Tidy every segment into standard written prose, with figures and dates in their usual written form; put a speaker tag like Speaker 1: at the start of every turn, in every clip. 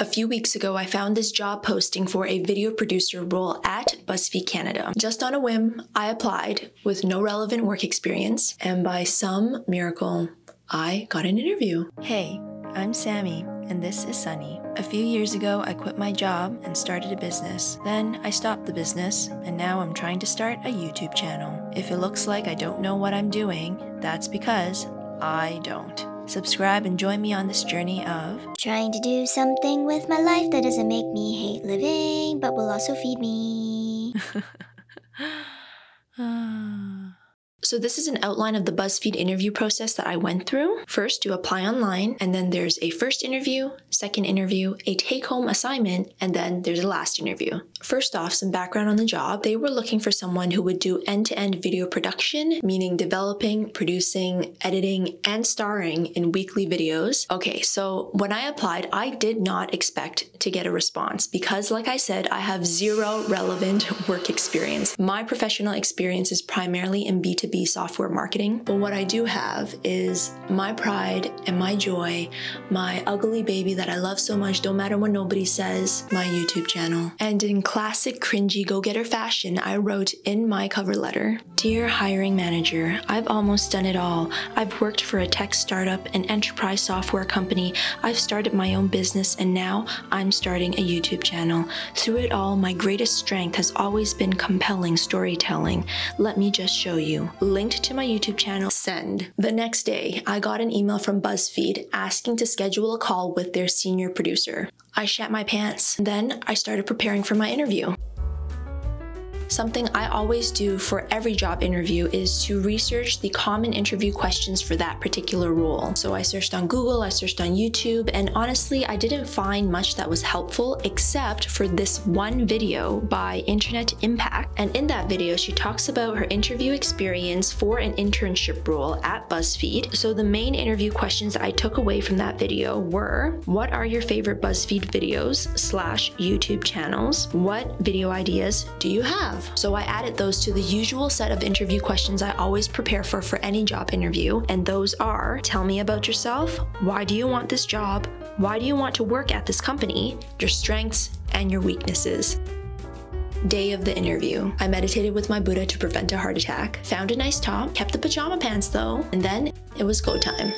Speaker 1: A few weeks ago, I found this job posting for a video producer role at Buzzfeed Canada. Just on a whim, I applied with no relevant work experience, and by some miracle, I got an interview. Hey, I'm Sammy, and this is Sunny. A few years ago, I quit my job and started a business. Then I stopped the business, and now I'm trying to start a YouTube channel. If it looks like I don't know what I'm doing, that's because I don't. Subscribe and join me on this journey of
Speaker 2: trying to do something with my life that doesn't make me hate living, but will also feed me.
Speaker 1: So this is an outline of the BuzzFeed interview process that I went through. First, you apply online, and then there's a first interview, second interview, a take-home assignment, and then there's a last interview. First off, some background on the job. They were looking for someone who would do end-to-end video production, meaning developing, producing, editing, and starring in weekly videos. Okay, so when I applied, I did not expect to get a response because, like I said, I have zero relevant work experience. My professional experience is primarily in B2B software marketing, but what I do have is my pride and my joy, my ugly baby that I love so much, don't matter what nobody says, my YouTube channel. And in classic cringy go-getter fashion, I wrote in my cover letter, "Dear hiring manager, I've almost done it all. I've worked for a tech startup, an enterprise software company, I've started my own business, and now I'm starting a YouTube channel. Through it all, my greatest strength has always been compelling storytelling. Let me just show you. Linked to my YouTube channel, send." The next day, I got an email from BuzzFeed asking to schedule a call with their senior producer. I shat my pants. Then I started preparing for my interview. Something I always do for every job interview is to research the common interview questions for that particular role. So I searched on Google, I searched on YouTube, and honestly, I didn't find much that was helpful except for this one video by Internet Impact. And in that video, she talks about her interview experience for an internship role at BuzzFeed. So the main interview questions I took away from that video were, what are your favorite BuzzFeed videos/YouTube channels? What video ideas do you have? So I added those to the usual set of interview questions I always prepare for any job interview, and those are, tell me about yourself, why do you want this job, why do you want to work at this company, your strengths, and your weaknesses. Day of the interview. I meditated with my Buddha to prevent a heart attack, found a nice top, kept the pajama pants though, and then it was go time.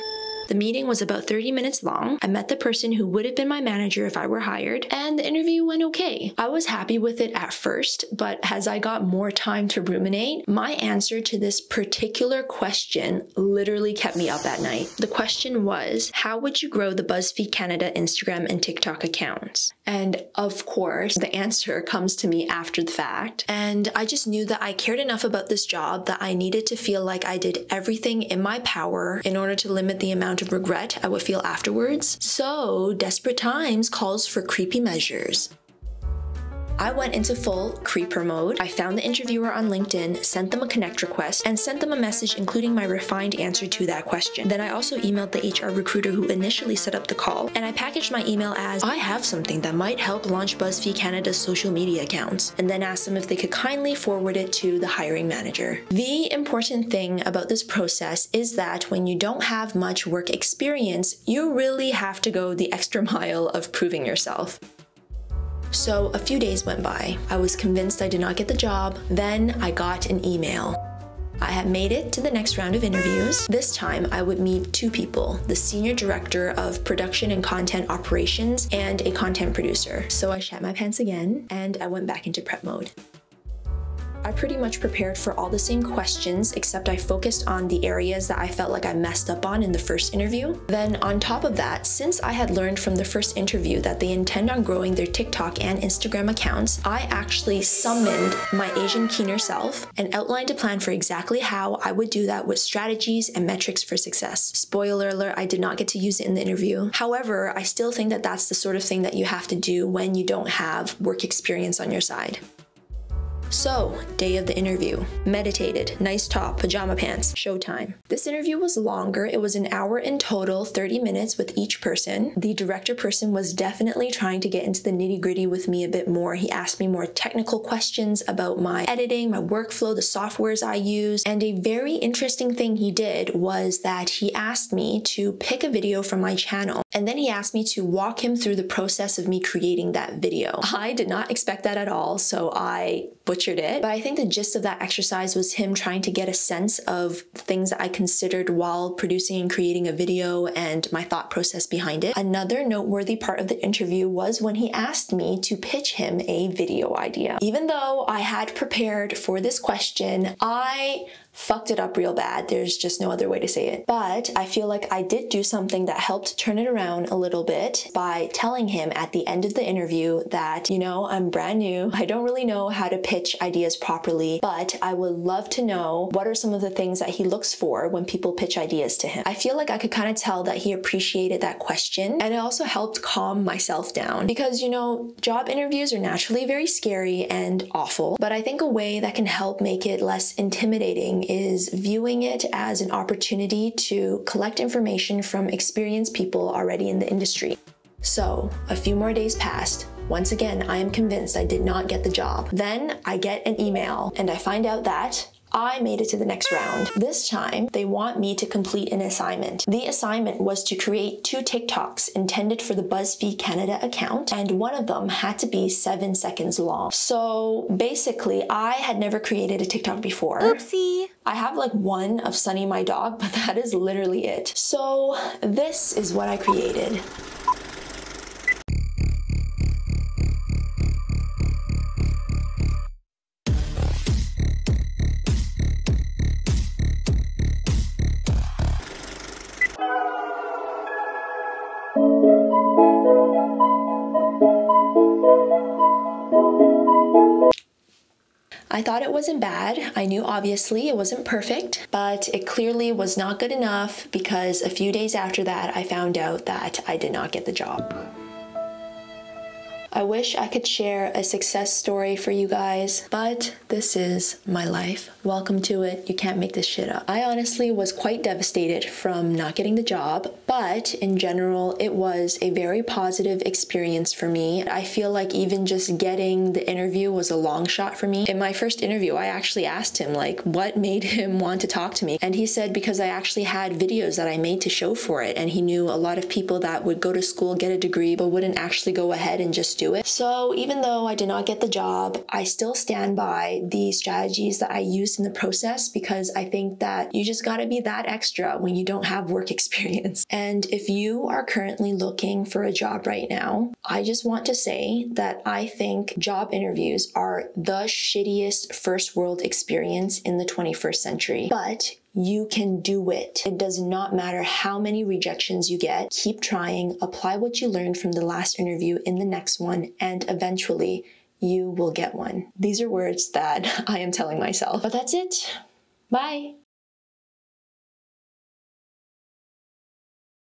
Speaker 1: The meeting was about 30 minutes long. I met the person who would have been my manager if I were hired, and the interview went okay. I was happy with it at first, but as I got more time to ruminate, my answer to this particular question literally kept me up at night. The question was, how would you grow the BuzzFeed Canada Instagram and TikTok accounts? And of course, the answer comes to me after the fact. And I just knew that I cared enough about this job that I needed to feel like I did everything in my power in order to limit the amount of regret I would feel afterwards. So desperate times calls for creepy measures. I went into full creeper mode. I found the interviewer on LinkedIn, sent them a connect request, and sent them a message including my refined answer to that question. Then I also emailed the HR recruiter who initially set up the call, and I packaged my email as, I have something that might help launch BuzzFeed Canada's social media accounts, and then asked them if they could kindly forward it to the hiring manager. The important thing about this process is that when you don't have much work experience, you really have to go the extra mile of proving yourself. So a few days went by. I was convinced I did not get the job. Then I got an email. I had made it to the next round of interviews. This time I would meet two people, the senior director of production and content operations and a content producer. So I shat my pants again and I went back into prep mode. I pretty much prepared for all the same questions, except I focused on the areas that I felt like I messed up on in the first interview. Then on top of that, since I had learned from the first interview that they intend on growing their TikTok and Instagram accounts, I actually summoned my Asian keener self and outlined a plan for exactly how I would do that with strategies and metrics for success. Spoiler alert, I did not get to use it in the interview. However, I still think that that's the sort of thing that you have to do when you don't have work experience on your side. So, day of the interview. Meditated, nice top, pajama pants, showtime. This interview was longer. It was an hour in total, 30 minutes with each person. The director person was definitely trying to get into the nitty-gritty with me a bit more. He asked me more technical questions about my editing, my workflow, the softwares I use. And a very interesting thing he did was that he asked me to pick a video from my channel And then he asked me to walk him through the process of me creating that video. I did not expect that at all, so I butchered it. But I think the gist of that exercise was him trying to get a sense of the things that I considered while producing and creating a video and my thought process behind it. Another noteworthy part of the interview was when he asked me to pitch him a video idea. Even though I had prepared for this question, I fucked it up real bad. There's just no other way to say it. But I feel like I did do something that helped turn it around a little bit by telling him at the end of the interview that, you know, I'm brand new. I don't really know how to pitch ideas properly, but I would love to know what are some of the things that he looks for when people pitch ideas to him. I feel like I could kind of tell that he appreciated that question, and it also helped calm myself down because, you know, job interviews are naturally very scary and awful, but I think a way that can help make it less intimidating is viewing it as an opportunity to collect information from experienced people already in the industry. So, a few more days passed. Once again, I am convinced I did not get the job. Then I get an email and I find out that I made it to the next round. This time, they want me to complete an assignment. The assignment was to create 2 TikToks intended for the Buzzfeed Canada account, and one of them had to be 7 seconds long. So basically, I had never created a TikTok before.
Speaker 2: Oopsie.
Speaker 1: I have like one of Sunny my dog, but that is literally it. So this is what I created. I thought it wasn't bad. I knew obviously it wasn't perfect, but it clearly was not good enough because a few days after that, I found out that I did not get the job. I wish I could share a success story for you guys, but this is my life. Welcome to it. You can't make this shit up. I honestly was quite devastated from not getting the job, but in general, it was a very positive experience for me. I feel like even just getting the interview was a long shot for me. In my first interview, I actually asked him like what made him want to talk to me. And he said because I actually had videos that I made to show for it. And he knew a lot of people that would go to school, get a degree, but wouldn't actually go ahead and just do it. So even though I did not get the job, I still stand by the strategies that I used in the process because I think that you just gotta be that extra when you don't have work experience. And if you are currently looking for a job right now, I just want to say that I think job interviews are the shittiest first world experience in the 21st century. But you can do it. It does not matter how many rejections you get. Keep trying, apply what you learned from the last interview in the next one, and eventually you will get one. These are words that I am telling myself. But that's it. Bye.